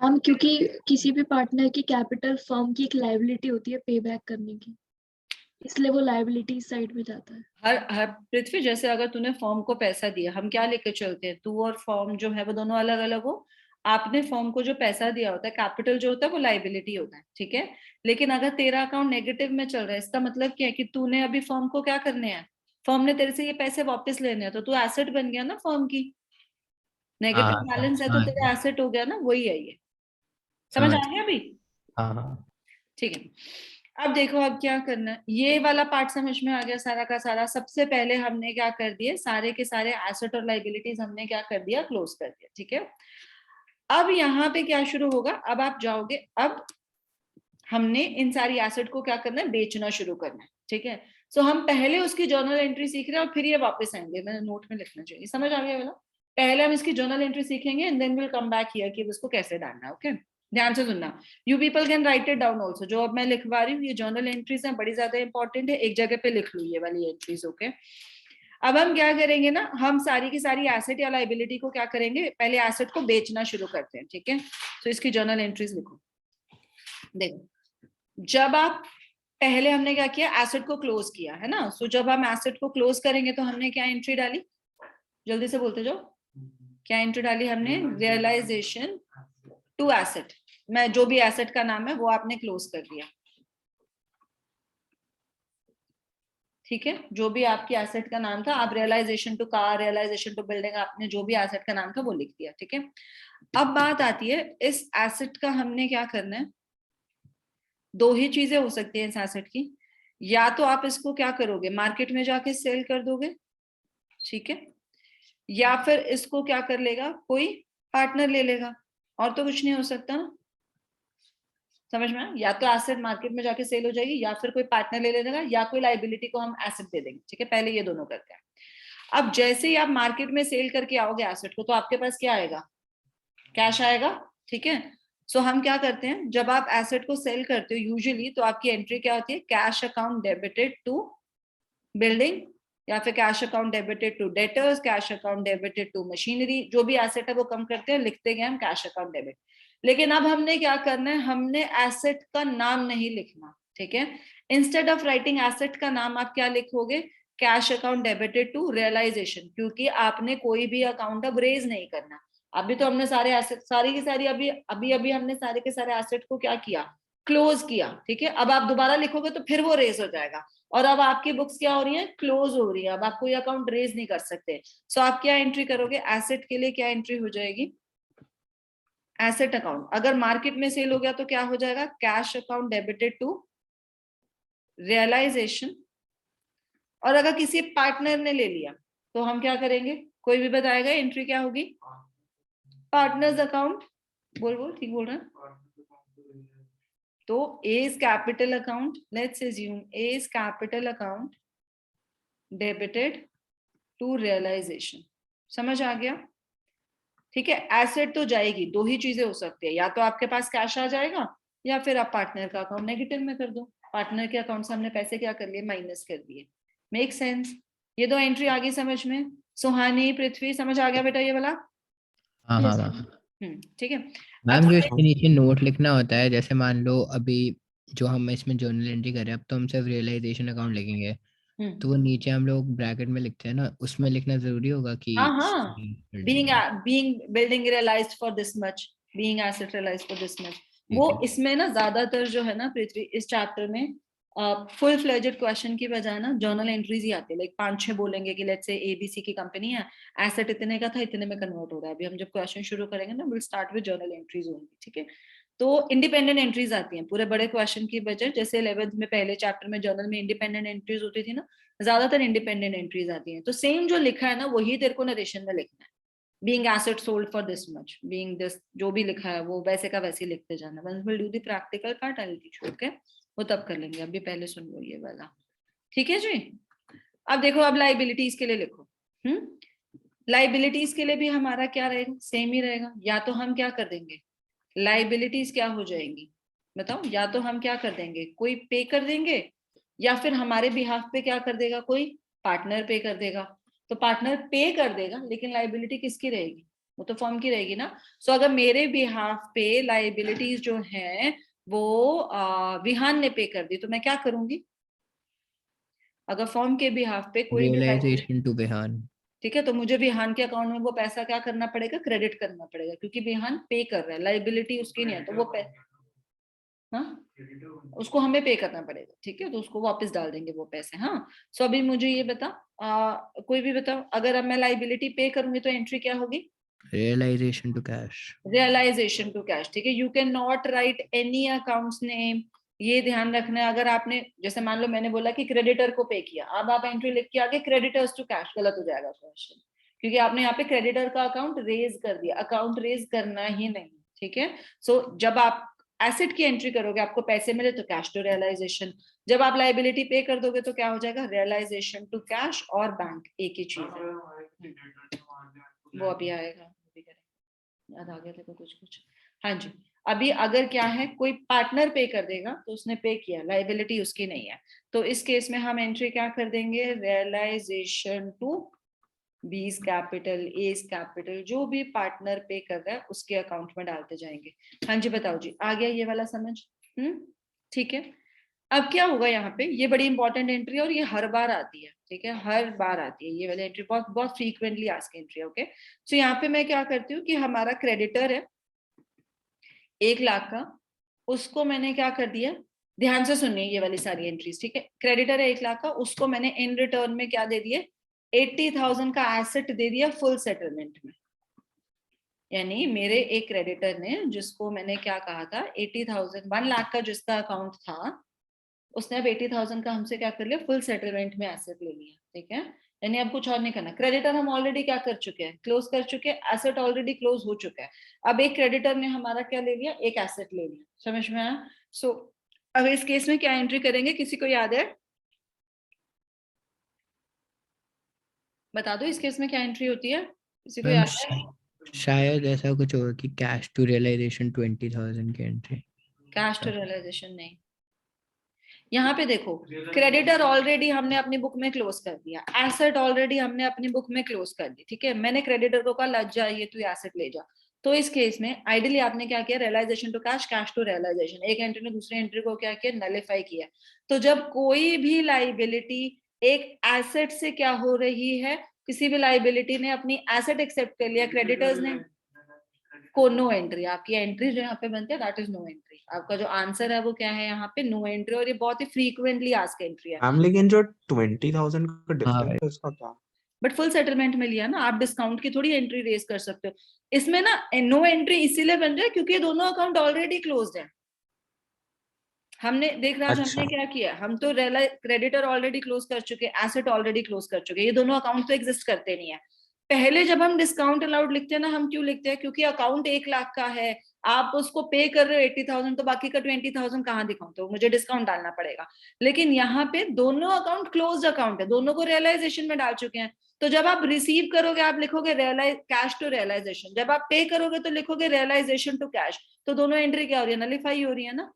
मैम क्योंकि किसी भी पार्टनर की कैपिटल फर्म की एक लायबिलिटी होती है पे बैक करने की, इसलिए वो लायबिलिटी साइड में जाता है। हर पृथ्वी, जैसे अगर तूने फॉर्म को पैसा दिया, हम क्या लेके चलते हैं, तू और फॉर्म जो है वो दोनों अलग अलग हो, आपने फॉर्म को जो पैसा दिया होता है, कैपिटल जो होता है वो लाइबिलिटी होता है, ठीक है। लेकिन अगर तेरा अकाउंट नेगेटिव में चल रहा है, इसका मतलब क्या है कि तूने अभी फॉर्म को क्या करने हैं, फॉर्म ने तेरे से ये पैसे वापस लेने हैं, तो तू एसेट बन गया ना फॉर्म की, नेगेटिव हाँ बैलेंस है तो समझ तेरा एसेट हो गया ना, वही है ये, समझ समझ आ गया अभी? हाँ हाँ। ठीक है, अब देखो अब क्या करना है, ये वाला पार्ट समझ में आ गया सारा का सारा। सबसे पहले हमने क्या कर दिया, सारे के सारे एसेट और लाइबिलिटीज हमने क्या कर दिया, क्लोज कर दिया, ठीक है। अब यहाँ पे क्या शुरू होगा, अब आप जाओगे, अब हमने इन सारी एसेट को क्या करना है, बेचना शुरू करना है, ठीक है। सो हम पहले उसकी जर्नल एंट्री सीख रहे हैं और फिर ये वापस आएंगे, मैंने नोट में लिखना चाहिए, समझ आ गया वाला। पहले हम इसकी जर्नल एंट्री सीखेंगे and then will come back here कि इसको कैसे डालना है, ओके। ध्यान से सुनना, you people can write it down also, जो अब मैं लिखवा रही हूँ ये जर्नल एंट्रीज हैं, बड़ी ज्यादा इंपॉर्टेंट है, एक जगह पे लिख लो ये वाली एंट्रीज, ओके। अब हम क्या करेंगे ना, हम सारी की सारी एसेट या लाइबिलिटी को क्या करेंगे, पहले एसेट को बेचना शुरू करते हैं, ठीक है। तो इसकी जर्नल एंट्रीज लिखो, देखो जब आप, पहले हमने क्या किया, एसेट को क्लोज किया है ना। सो जब हम एसेट को क्लोज करेंगे तो हमने क्या एंट्री डाली, जल्दी से बोलते जाओ, क्या एंट्री डाली हमने, रियलाइजेशन टू एसेट, मैं जो भी एसेट का नाम है वो आपने क्लोज कर दिया, ठीक है। जो भी आपकी एसेट का नाम था, आप realization to car, realization to building, आपने जो भी एसेट का नाम था वो लिख दिया, ठीक है। अब बात आती है इस एसेट का हमने क्या करना है, दो ही चीजें हो सकती है इस एसेट की, या तो आप इसको क्या करोगे, मार्केट में जाके सेल कर दोगे, ठीक है, या फिर इसको क्या कर लेगा, कोई पार्टनर ले लेगा, और तो कुछ नहीं हो सकता ना, समझ में आया? या तो एसेट मार्केट में जाके सेल हो जाएगी, या फिर कोई पार्टनर ले लेगा, या कोई लाइबिलिटी को हम एसेट दे देंगे, ठीक है। पहले ये दोनों करते हैं। अब जैसे ही आप मार्केट में सेल करके आओगे एसेट को, तो आपके पास क्या आएगा, कैश आएगा, ठीक है। सो हम क्या करते हैं, जब आप एसेट को सेल करते हो यूजुअली, तो आपकी एंट्री क्या होती है, cash account debited to building, या फिर cash account debited to debtors, cash account debited to machinery, जो भी एसेट है वो कम करते हैं, लिखते गए हम कैश अकाउंट डेबिट। लेकिन अब हमने क्या करना है, हमने एसेट का नाम नहीं लिखना, ठीक है। इंस्टेड ऑफ राइटिंग एसेट का नाम आप क्या लिखोगे, cash account debited to realization, क्योंकि आपने कोई भी अकाउंट अब रेज नहीं करना। अभी तो हमने सारे एसेट, सारी की सारी अभी अभी अभी हमने सारे के सारे एसेट को क्या किया, क्लोज किया, ठीक है। अब आप दोबारा लिखोगे तो फिर वो रेज हो जाएगा, और अब आपकी बुक्स क्या हो रही है, क्लोज हो रही है, अब आप कोई अकाउंट रेज नहीं कर सकते। सो आप क्या एंट्री करोगे, एसेट के लिए क्या एंट्री हो जाएगी, एसेट अकाउंट, अगर मार्केट में सेल हो गया तो क्या हो जाएगा, cash account debited to realization, और अगर किसी पार्टनर ने ले लिया तो हम क्या करेंगे, कोई भी बताएगा एंट्री क्या होगी? पार्टनर्स अकाउंट, बोल ठीक बोल रहा है। तो A is capital account, let's assume A is capital account debited to realization, समझ आ गया? ठीक है, एसेट तो जाएगी, दो ही चीजें हो सकती है, या तो आपके पास कैश आ जाएगा या फिर आप पार्टनर का अकाउंट नेगेटिव में कर दो। पार्टनर के अकाउंट से हमने पैसे क्या कर लिए? माइनस कर दिए। Make sense? ये दो एंट्री आ गई समझ में? सुहानी, पृथ्वी, समझ आ गया बेटा ये वाला? हाँ हाँ मैम। ठीक है। मैम जो इसके नीचे नोट लिखना होता है, जैसे मान लो अभी जो हम इसमें जर्नल एंट्री कर रहे हैं, अब तो हम सिर्फ रियलाइजेशन अकाउंट लिखेंगे, तो वो नीचे हम लोग ब्रैकेट में लिखते हैं ना, उसमें लिखना जरूरी होगा कि हाँ, being building realized for this much, being asset realized for this much। वो इसमें ना ज्यादातर जो है ना पृथ्वी, इस चैप्टर में फुल फ्लेजेड क्वेश्चन की बजाय ना जर्नल एंट्रीज ही आती है। लाइक 5-6 बोलेंगे कि लेट्स से एबीसी की कंपनी है, एसेट इतने का था, इतने में कन्वर्ट हो रहा है। अभी हम जब क्वेश्चन शुरू करेंगे ना, will start with journal entries only, ठीक है। तो इंडिपेंडेंट एंट्रीज आती हैं पूरे बड़े क्वेश्चन की बजाय। जैसे 11th में पहले चैप्टर में जर्नल में इंडिपेंडेंट एंट्रीज होती थी ना, ज्यादातर इंडिपेंडेंट एंट्रीज आती हैं। तो सेम जो लिखा है ना वही तेरे को नरेशन में लिखना है। Being asset sold for this much, being this, जो भी लिखा है वो वैसे का वैसे लिखते जाना। Once will do the practical part I will teach you, okay? वो तब कर लेंगे, अभी पहले सुन लो ये वाला, ठीक है जी। अब देखो, अब लाइबिलिटीज के लिए लिखो। लाइबिलिटीज के लिए भी हमारा क्या रहेगा? सेम ही रहेगा। या तो हम क्या कर देंगे, लाइबिलिटीज क्या हो जाएंगी बताओ? या तो हम क्या कर देंगे, कोई पे कर देंगे, या फिर हमारे बिहाफ पे क्या कर देगा, कोई पार्टनर पे कर देगा। तो पार्टनर पे कर देगा, लेकिन लाइबिलिटी किसकी रहेगी? वो तो फर्म की रहेगी ना। सो अगर मेरे बिहाफ पे लाइबिलिटीज जो है वो विहान ने पे कर दी, तो मैं क्या करूंगी? अगर फर्म के बिहाफ पे कोई भी रियलाइजेशन टू विहान, ठीक है, तो मुझे विहान के अकाउंट में वो पैसा क्या करना पड़ेगा? क्रेडिट करना पड़ेगा, क्योंकि विहान पे कर रहा है, लाइबिलिटी उसकी नहीं है। तो वो हाँ, उसको हमें पे करना पड़ेगा, ठीक है। तो उसको वापस डाल देंगे वो पैसे। हाँ, सो अभी मुझे ये बता, कोई भी बताओ, अगर अब मैं लाइबिलिटी पे करूंगी तो एंट्री क्या होगी? Realisation to cash. Realization to cash, ठीक है। You can not write any accounts name, ये ध्यान रखना है। अगर आपने, जैसे मान लो मैंने बोला कि क्रेडिटर को पे किया, अब आप एंट्री लिख के आगे क्रेडिटर्स टू कैश, गलत हो जाएगा क्वेश्चन, क्योंकि आपने यहाँ पे क्रेडिटर का अकाउंट रेज कर दिया। अकाउंट रेज करना ही नहीं, ठीक है। सो जब आप एसेट की एंट्री करोगे, आपको पैसे मिले तो कैश टू रियलाइजेशन। जब आप लाइबिलिटी पे कर दोगे तो क्या हो जाएगा? रियलाइजेशन टू कैश और बैंक एक ही चीज है। वो अभी आएगा, याद आ गया देखो कुछ कुछ। हाँ जी, अभी अगर क्या है, कोई पार्टनर पे कर देगा तो उसने पे किया, लाइबिलिटी उसकी नहीं है, तो इस केस में हम एंट्री क्या कर देंगे? Realization to B's capital, A's capital, जो भी पार्टनर पे कर रहा है उसके अकाउंट में डालते जाएंगे। हाँ जी बताओ जी, आ गया ये वाला समझ? ठीक है। अब क्या होगा यहाँ पे, ये बड़ी इंपॉर्टेंट एंट्री और ये हर बार आती है, ठीक है, हर बार आती है ये वाली एंट्री, बहुत बहुत फ्रीक्वेंटली आस्क एंट्री है, ओके। सो यहाँ पे मैं क्या करती हूँ कि हमारा क्रेडिटर है 1 लाख का, उसको मैंने क्या कर दिया, ध्यान से सुनिए ये वाली सारी एंट्रीज, ठीक है। क्रेडिटर है 1 लाख का, उसको मैंने इन रिटर्न में क्या दे दिए? 80,000 का एसेट दे दिया फुल सेटलमेंट में। यानी मेरे एक क्रेडिटर ने, जिसको मैंने क्या कहा था, 80,000, 1 लाख का जिसका अकाउंट था, उसने अब 80,000 का हमसे क्या कर लिया? फुल सेटलमेंट में एसेट ले लिया, ठीक है। यानी अब कुछ और नहीं करना। क्रेडिटर हम ऑलरेडी क्या कर चुके हैं? क्लोज कर चुके हैं, एसेट ऑलरेडी क्लोज हो चुका है। अब एक क्रेडिटर ने हमारा क्या ले लिया? एक एसेट ले लिया, समझ में आया? सो अब इस केस में क्या एंट्री करेंगे, किसी को याद है? बता दो, इस केस में क्या एंट्री होती है, किसी को याद है? शायद ऐसा कुछ होगा कि कैश टू रियलाइजेशन 20,000 की एंट्री। कैश टू रियलाइजेशन नहीं, यहाँ पे देखो, क्रेडिटर ऑलरेडी हमने अपनी बुक में क्लोज कर दिया, एसेट ऑलरेडी हमने अपनी बुक में क्लोज कर दी, ठीक है। मैंने क्रेडिटर को कहा लग जा, ये तू एसेट ले जा। तो इस केस में आइडियली आपने क्या किया? Realization to cash, cash to realization. एक एंट्री ने दूसरी एंट्री को क्या किया? नलिफाई किया। तो जब कोई भी लाइबिलिटी एक एसेट से क्या हो रही है, किसी भी लाइबिलिटी ने अपनी एसेट एक्सेप्ट कर लिया, क्रेडिटर्स ने, को नो एंट्री। आपकी एंट्री जो यहाँ पे बनती है दैट इज नो एंट्री। आपका जो आंसर है वो क्या है यहाँ पे? No entry. और ये बहुत ही फ्रीक्वेंटली आस्क एंट्री है। मैम लेकिन जो 20,000 का डिफरेंस है उसका क्या? बट फुल सेटलमेंट में लिया ना, आप डिस्काउंट की थोड़ी एंट्री रेज कर सकते हो। इसमें ना नो एंट्री इसीलिए बन रहा है क्योंकि ये दोनों अकाउंट ऑलरेडी क्लोज्ड है। हमने देख रहा अच्छा। हमने क्या किया, हम तो क्रेडिटर ऑलरेडी क्लोज कर चुके, एसेट ऑलरेडी क्लोज कर चुके, ये दोनों अकाउंट तो एग्जिस्ट करते नहीं है। पहले जब हम डिस्काउंट अलाउड लिखते हैं ना, हम क्यों लिखते हैं? क्योंकि अकाउंट 1 लाख का है, आप उसको पे कर रहे हो 80,000, तो बाकी का 20,000 कहाँ दिखाऊं? तो मुझे डिस्काउंट डालना पड़ेगा। लेकिन यहाँ पे दोनों अकाउंट क्लोज्ड अकाउंट है, दोनों को रियलाइजेशन में डाल चुके हैं। तो जब आप रिसीव करोगे आप लिखोगे कैश टू रियलाइजेशन, जब आप पे करोगे तो लिखोगे रियलाइजेशन टू कैश। तो दोनों एंट्री क्या हो रही है? नलिफाई हो रही है ना।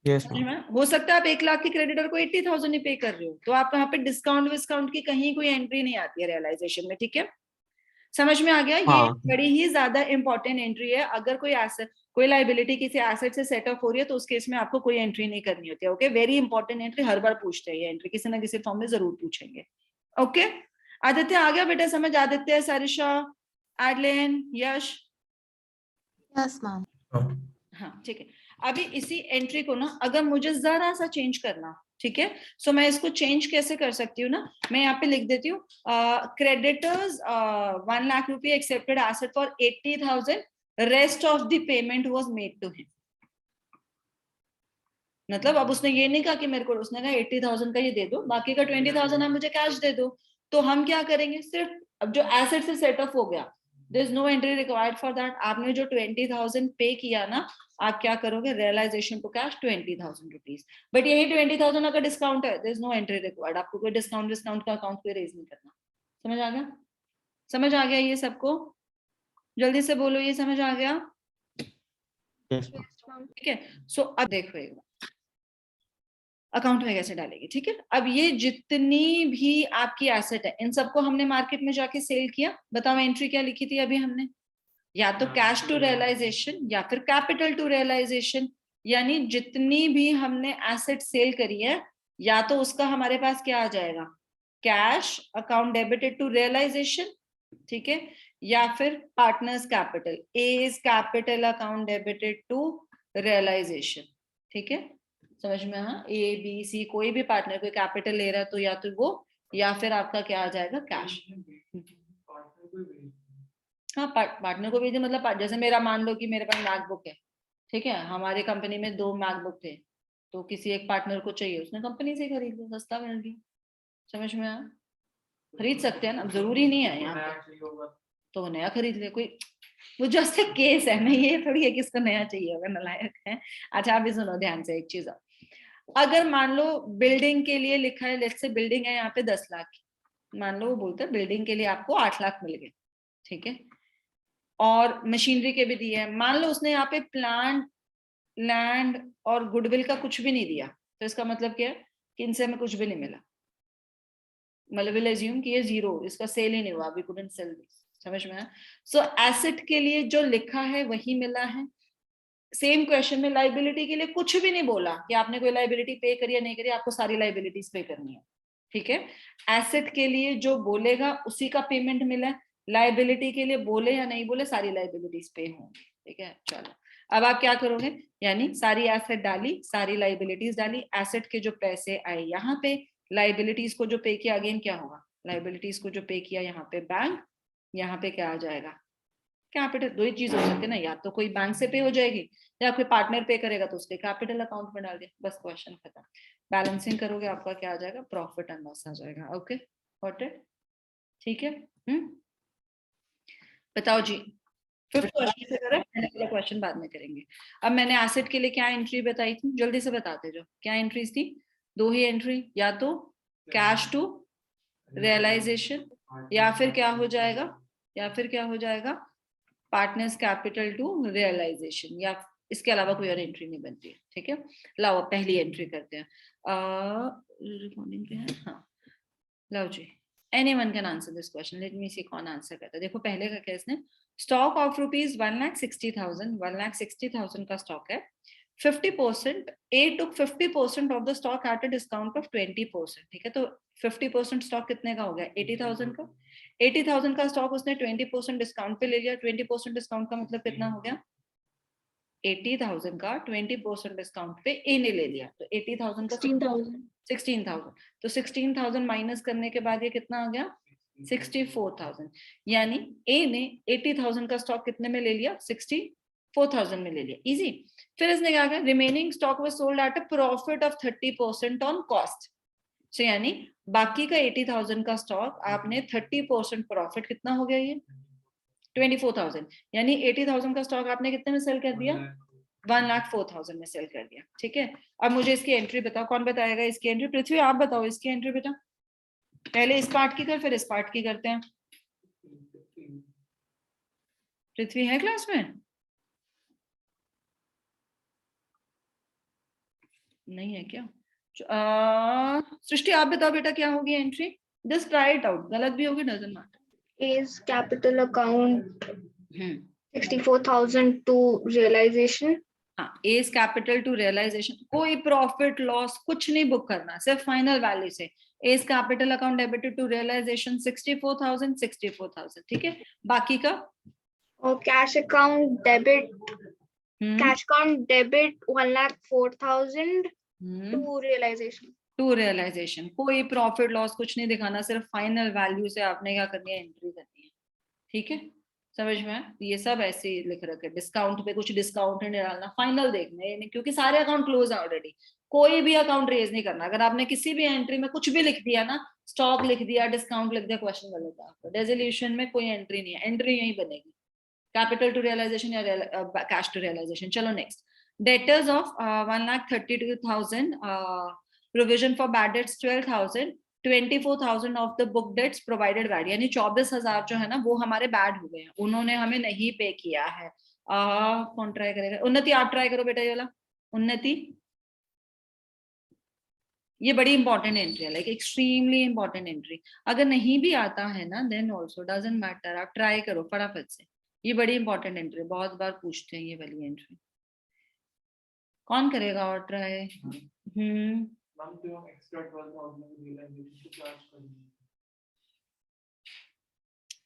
यस समझ मैम। में? हो सकता है आप 1 लाख के क्रेडिटर को 80,000 ही पे कर रहे हो, तो आप यहाँ पे डिस्काउंट विस्काउंट की कहीं कोई एंट्री नहीं आती है रियलाइजेशन में। ठीक है, समझ में आ गया? ये हाँ बड़ी ही ज्यादा इंपॉर्टेंट एंट्री है। अगर कोई एसेट, कोई लाइबिलिटी किसी एसेट से सेट ऑफ हो रही है तो उस केस में आपको कोई एंट्री नहीं करनी होती है। ओके, वेरी इंपॉर्टेंट एंट्री, हर बार पूछते हैं ये एंट्री, किसी ना किसी फॉर्म में जरूर पूछेंगे। ओके, आदित्य आ गया बेटा समझ? Aditya, Sarisha, Adeline, Yash? Yes ma'am. हाँ ठीक है। अभी इसी एंट्री को ना अगर मुझे जरा सा चेंज करना, ठीक है, सो मैं इसको चेंज कैसे कर सकती हूँ ना, मैं यहाँ पे लिख देती हूँ क्रेडिटर्स 1 लाख रुपये accepted asset for 80,000, rest of the payment was made to him. मतलब अब उसने ये नहीं कहा कि मेरे को, उसने कहा 80,000 का ये दे दो, बाकी का 20,000 आप मुझे कैश दे दो। तो हम क्या करेंगे, सिर्फ अब जो एसेट से सेट ऑफ हो गया, there is no entry required for that. आपने जो 20,000 पे किया ना, आप क्या करोगे, realization to cash 20,000 rupees. But यही 20,000 अगर डिस्काउंट है, there is no entry required, आपको कोई डिस्काउंट का अकाउंट कोई रेज नहीं करना। समझ आ गया? समझ आ गया ये सबको? जल्दी से बोलो, ये समझ आ गया? Yes ma'am. ठीक है, सो अब देखो अकाउंट में कैसे डालेगी। ठीक है, अब ये जितनी भी आपकी एसेट है, इन सबको हमने मार्केट में जाके सेल किया। बताओ एंट्री क्या लिखी थी अभी हमने? या तो कैश टू रियलाइजेशन या फिर कैपिटल टू रियलाइजेशन। यानी जितनी भी हमने एसेट सेल करी है, या तो उसका हमारे पास क्या आ जाएगा, cash account debited to realization, ठीक है, या फिर partners capital, A's capital account debited to realization. ठीक है, समझ में? हाँ, ए बी सी कोई भी पार्टनर कोई कैपिटल ले रहा है तो या तो वो, या फिर आपका क्या आ जाएगा, कैश। हाँ, पार्टनर को भेजे, मतलब जैसे मेरा मान लो कि मेरे पास मैकबुक है, ठीक है, हमारी कंपनी में 2 मैकबुक थे, तो किसी एक पार्टनर को चाहिए, उसने कंपनी से खरीद लिया, सस्ता मिल गया। समझ में आया? खरीद सकते हैं ना, जरूरी नहीं है यहाँ पे तो नया खरीद ले कोई, वो जस्ट एक केस है ना, ये थोड़ी है कि इसको नया चाहिए होगा, नालायक है। अच्छा अभी सुनो ध्यान से एक चीज, अगर मान लो बिल्डिंग के लिए लिखा है, लेट्स से बिल्डिंग है यहाँ पे 10 लाख की, मान लो वो बोलते हैं बिल्डिंग के लिए आपको 8 लाख मिल गए, ठीक है, और मशीनरी के भी दिए हैं। मान लो उसने यहाँ पे प्लांट, लैंड और गुडविल का कुछ भी नहीं दिया, तो इसका मतलब क्या है कि इनसे हमें कुछ भी नहीं मिला। मतलब विल अज्यूम कि ये जीरो, इसका सेल ही नहीं हुआ, वी कुडंट सेल दिस। समझ में? सो एसेट के लिए जो लिखा है वही मिला है। सेम क्वेश्चन में लाइबिलिटी के लिए कुछ भी नहीं बोला कि आपने कोई लाइबिलिटी पे करी या नहीं करी, आपको सारी लाइबिलिटीज पे करनी है। ठीक है, एसेट के लिए जो बोलेगा उसी का पेमेंट मिला है, लाइबिलिटी के लिए बोले या नहीं बोले सारी लाइबिलिटीज पे होंगी। ठीक है, चलो अब आप क्या करोगे, यानी सारी एसेट डाली, सारी लाइबिलिटीज डाली, एसेट के जो पैसे आए यहाँ पे, लाइबिलिटीज को जो पे किया, अगेन क्या होगा, लाइबिलिटीज को जो पे किया यहाँ पे बैंक, यहाँ पे क्या आ जाएगा, कैपिटल। दो ही चीज हो सकती है ना, या तो कोई बैंक से पे हो जाएगी या कोई पार्टनर पे करेगा तो उसके कैपिटल अकाउंट में डाल दिया, बस क्वेश्चन खत्म। बैलेंसिंग करोगे आपका क्या आ जाएगा, प्रॉफिट एंड लॉस आ जाएगा। Okay got it? ठीक है, बताओ जी, फिफ्थ क्वेश्चन से करें, पहले क्वेश्चन बाद में करेंगे। अब मैंने एसेट के लिए क्या एंट्री बताई थी, जल्दी से बताते जाओ, क्या एंट्रीज थी? 2 ही एंट्री, या तो कैश टू रियलाइजेशन, या फिर क्या हो जाएगा, या फिर क्या हो जाएगा, पार्टनर्स कैपिटल टू रियलाइजेशन, या इसके अलावा कोई और एंट्री नहीं बनती है। ठीक है, लाओ पहली एंट्री करते हैं। रिकॉर्डिंग पे है, हाँ लाओ जी, anyone can answer this question, let me see कौन आंसर करता है। देखो पहले का केस ने स्टॉक ऑफ रुपीज 1,60,000, 1,60,000 का स्टॉक है, 50%, A took 50% of the stock at a discount of 20%। ठीक है, तो 50% स्टॉक कितने का हो गया, 80,000 का। 80,000 का स्टॉक उसने 20% डिस्काउंट पे ले लिया, 20% डिस्काउंट का मतलब कितना हो गया, 80,000 का 20% डिस्काउंट पे ए ने ले लिया, तो 80,000 का 16,000, तो 16,000 माइनस करने के बाद ये कितना आ गया, 64,000। यानी ए ने 80,000 का स्टॉक कितने में ले लिया, 64,000 में ले लिया। इजी। फिर इसने क्या किया, remaining stock was sold at a profit of 30% on cost. So यानी बाकी का 80,000 का स्टॉक आपने 30% प्रॉफिट, कितना हो गया ये 24,000, यानी 80,000 का स्टॉक आपने कितने में सेल कर दिया 1,04,000 में सेल कर दिया। ठीक है, अब मुझे इसकी एंट्री बताओ, कौन बताएगा इसकी एंट्री? पृथ्वी आप बताओ इसकी एंट्री बेटा, पहले इस पार्ट की कर फिर इस पार्ट की करते हैं। पृथ्वी है क्लास में? नहीं है क्या? सृष्टि आप बताओ बेटा क्या होगी entry? Just try it out, गलत भी होगी doesn't matter. A's capital account 64,000 to realization. हाँ, एज कैपिटल टू रियलाइजेशन, कोई प्रॉफिट लॉस कुछ नहीं बुक करना, सिर्फ फाइनल वैल्यू से। A's capital account debited to realization 64,000। ठीक है, बाकी का और cash account debit 1,04,000 to realization. To realization, कोई प्रॉफिट लॉस कुछ नहीं दिखाना, सिर्फ फाइनल वैल्यू से आपने क्या करनी है, एंट्री करनी है। ठीक है, समझ में? ये सब ऐसे ही लिख रखे, डिस्काउंट पे कुछ डिस्काउंट नहीं डालना, फाइनल देखना है, क्योंकि सारे अकाउंट क्लोज है ऑलरेडी, कोई भी अकाउंट रेज नहीं करना। अगर आपने किसी भी एंट्री में कुछ भी लिख दिया ना, स्टॉक लिख दिया, डिस्काउंट लिख दिया, क्वेश्चन गलत है आपका। रेजोल्यूशन में कोई एंट्री नहीं है, एंट्री यही बनेगी, कैपिटल टू रियलाइजेशन या कैश टू रियलाइजेशन। चलो next, debtors of 1,32,000, provision for bad debts 12,000, 24,000 of the book debts provided bad, यानी 24,000 जो है ना वो हमारे बैड हो गए हैं, उन्होंने हमें नहीं पे किया है। कौन ट्राई करेगा? उन्नति आप ट्राई करो बेटा, ये वाला उन्नति, ये बड़ी इंपॉर्टेंट एंट्री है, लाइक एक्सट्रीमली इंपॉर्टेंट एंट्री। अगर नहीं भी आता है ना देन ऑल्सो डजंट मैटर, आप ट्राई करो फटाफट से, ये बड़ी इंपॉर्टेंट एंट्री, बहुत बार पूछते हैं ये वाली एंट्री। कौन करेगा और ट्राई?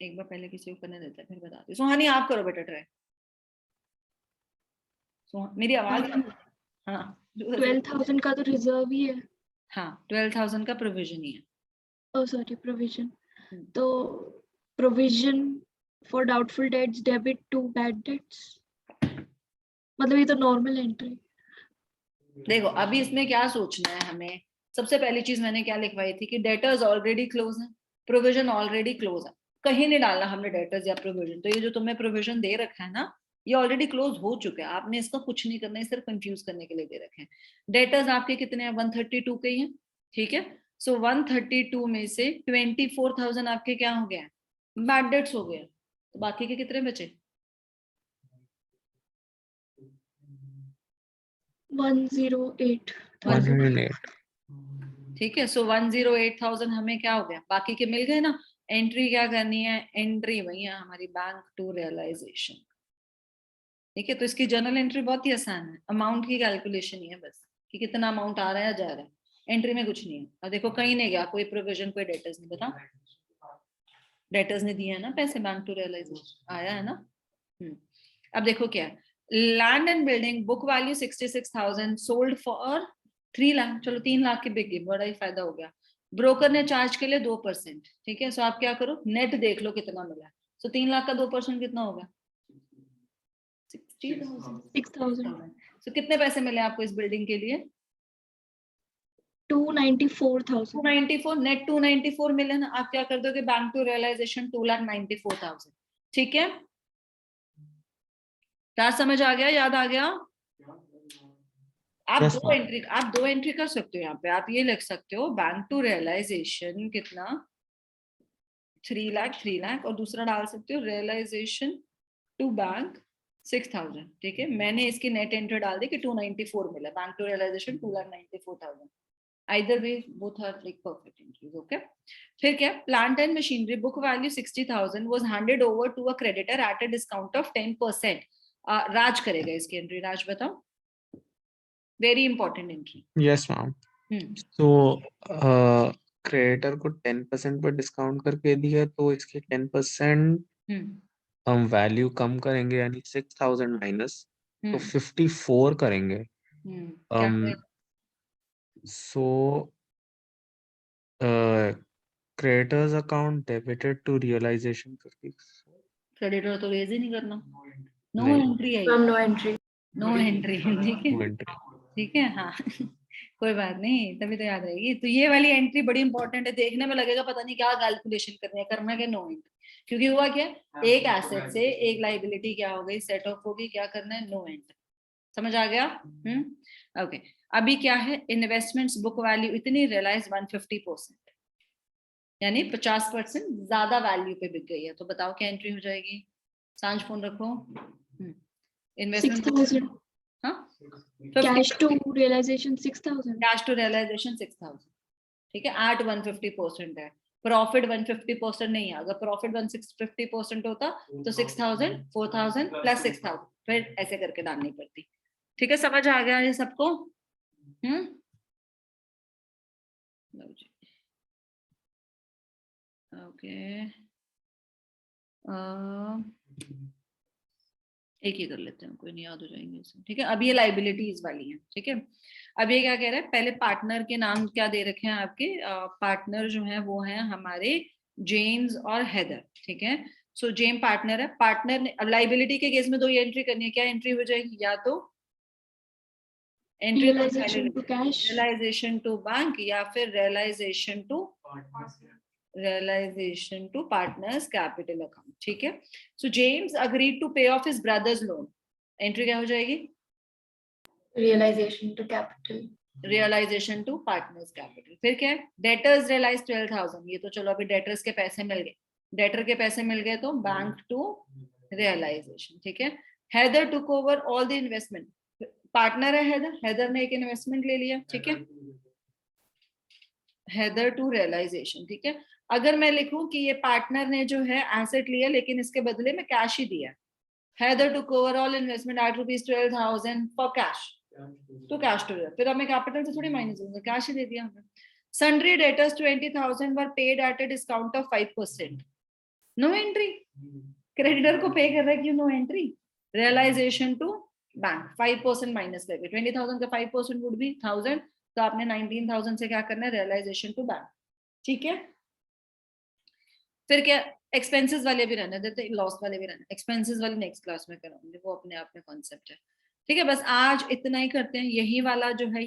एक बार पहले किसी को करने देते हैं फिर बताती हूँ। सुहानी आप करो बेटा ट्राई। मेरी आवाज? हाँ 12,000 का तो रिजर्व ही है। हाँ 12,000 का प्रोविजन ही है। Oh sorry, provision. तो provision for doubtful debts debit to bad debts, मतलब ये तो नॉर्मल एंट्री। देखो अभी इसमें क्या सोचना है हमें, सबसे पहली चीज मैंने क्या लिखवाई थी कि डेटर्स ऑलरेडी क्लोज है, प्रोविजन ऑलरेडी क्लोज है, कहीं नहीं डालना हमने डेटर्स या प्रोविजन। तो ये जो तुम्हें प्रोविजन दे रखा है ना ये ऑलरेडी क्लोज हो चुका है, आपने इसका कुछ नहीं करना है, सिर्फ कंफ्यूज करने के लिए दे रखे हैं। डेटर्स आपके कितने हैं? 132 के ही हैं। ठीक है, सो 132 में से 24,000 आपके क्या हो गया? बैड डेट्स हो गया। तो बाकी के कितने बचे? 108,000। ठीक है, सो 108,000 हमें क्या हो गया? बाकी के मिल गए ना। एंट्री क्या करनी है? एंट्री वही है हमारी, बैंक टू रियलाइजेशन। ठीक है, तो इसकी जर्नल एंट्री बहुत ही आसान है, अमाउंट की कैलकुलेशन ही है बस कि कितना अमाउंट आ रहा है जा रहा है, एंट्री में कुछ नहीं है। और देखो कहीं नहीं गया कोई प्रोविजन, कोई डेटर्स नहीं, बता डेटर्स ने दिए है ना पैसे, बैंक टू रियलाइजेशन आया है ना। अब देखो क्या है, land and building book value 66,000 sold for 3 lakh, चलो 3 लाख की बिक गई, बड़ा ही फायदा हो गया। ब्रोकर ने चार्ज के लिए 2%। ठीक है, सो आप क्या करो, नेट देख लो कितना मिला। सो 3 लाख का 2% कितना होगा? 6,000। सो कितने पैसे मिले आपको इस बिल्डिंग के लिए? 294,000। 294 नेट 294 मिले ना। आप क्या कर दोगे? Bank to realization 2,94,000। ठीक है, क्या समझ आ गया? याद आ गया? आप दो एंट्री कर सकते हो यहाँ पे, आप ये लिख सकते हो बैंक टू रियलाइजेशन कितना 3 लाख और दूसरा डाल सकते हो रियलाइजेशन टू बैंक 6,000। ठीक है, मैंने इसकी नेट एंट्री डाल दी कि 294 मिला, bank to realization 2,94,000। Either way, both are like perfect entries. Okay. फिर क्या? Plant and machinery book value 60,000 was handed over to a creditor at a discount of 10%. राज करेगा इसकी एंट्री, राज बताओ। Very important entry. Yes, ma'am. So creditor को 10% पर discount करके दिया, तो इसके 10% हम वैल्यू कम करेंगे, यानी 6,000 माइनस तो 54 करेंगे। So creditors account debited to realization करके, क्रेडिटर तो रेज ही नहीं करना, नो एंट्री है, नो एंट्री। No entry. ठीक है, ठीक है, हाँ कोई बात नहीं, तभी तो याद रहेगी। तो ये वाली एंट्री बड़ी इंपॉर्टेंट है, देखने में लगेगा पता नहीं क्या कैलकुलेशन करनी है, करना क्या, नो एंट्री। क्योंकि हुआ क्या, एक एसेट से एक लाइबिलिटी क्या हो गई, सेट ऑफ होगी, क्या करना है, नो एंट्री। समझ आ गया? ओके। अभी क्या है, इन्वेस्टमेंट्स बुक वैल्यू इतनी, रियलाइज 150%, यानी 50% ज्यादा वैल्यू पे बिक गई है। तो बताओ क्या एंट्री हो जाएगी? सांझ फोन रखो। इन्वेस्टमेंट 6,000 हाँ, cash to realization 6,000 cash to realization 6,000, ठीक है, एट 150% है। प्रॉफिट 150% नहीं है, अगर प्रॉफिट 150% होता तो 6,000, 4,000 प्लस 6,000, फिर ऐसे करके डालनी पड़ती। ठीक है, समझ आ गया ये सबको? ओके, एक ही कर लेते हैं, कोई नहीं, याद हो जाएंगे इसे। ठीक है, अब ये लाइबिलिटीज वाली है। ठीक है, अब ये क्या कह रहा है, पहले पार्टनर के नाम क्या दे रखे हैं आपके, पार्टनर जो है वो है हमारे जेम्स और हेदर। ठीक है, सो जेम पार्टनर है, पार्टनर ने, अब लाइबिलिटी के केस में दो ही एंट्री करनी है, क्या एंट्री हो जाएगी, या तो entry realization to cash realization to bank, या फिर realization to partners capital account. ठीक है, so James agreed to pay off his brother's loan, entry क्या हो जाएगी, realization to capital realization to partners capital. फिर क्या है, डेटर्स रियलाइज 12,000, ये तो चलो अभी डेटर्स के पैसे मिल गए, डेटर के पैसे मिल गए तो बैंक टू रियलाइजेशन। ठीक है, Heather took over all the investment, partner है हेदर, हेदर ने एक इन्वेस्टमेंट ले लिया। ठीक है, हेदर टू रियलाइजेशन। ठीक है, अगर मैं लिखूं कि ये पार्टनर ने जो है एसेट लिया लेकिन इसके बदले में कैश ही दिया, Heather took over all investment at ₹12,000 for cash, तो कैश टू, फिर हमें कैपिटल से थोड़ी माइनस होगा, कैश ही दे दिया हमने। Sundry debtors 20,000 were paid at a discount of 5%, no entry, creditor को पे कर रहा है, क्यों no entry, realization to bank 5% minus करके, 20,000 का 5% वुड बी 1,000, तो आपने 19,000 से क्या करना है, रियलाइजेशन टू बैंक। ठीक है, फिर क्या, एक्सपेंसेस वाले भी रहने देते, लॉस वाले भी रहने, एक्सपेंसेस वाले नेक्स्ट क्लास में कराऊंगी, वो अपने आप में कॉन्सेप्ट है। ठीक है, बस आज इतना ही करते हैं, यही वाला जो है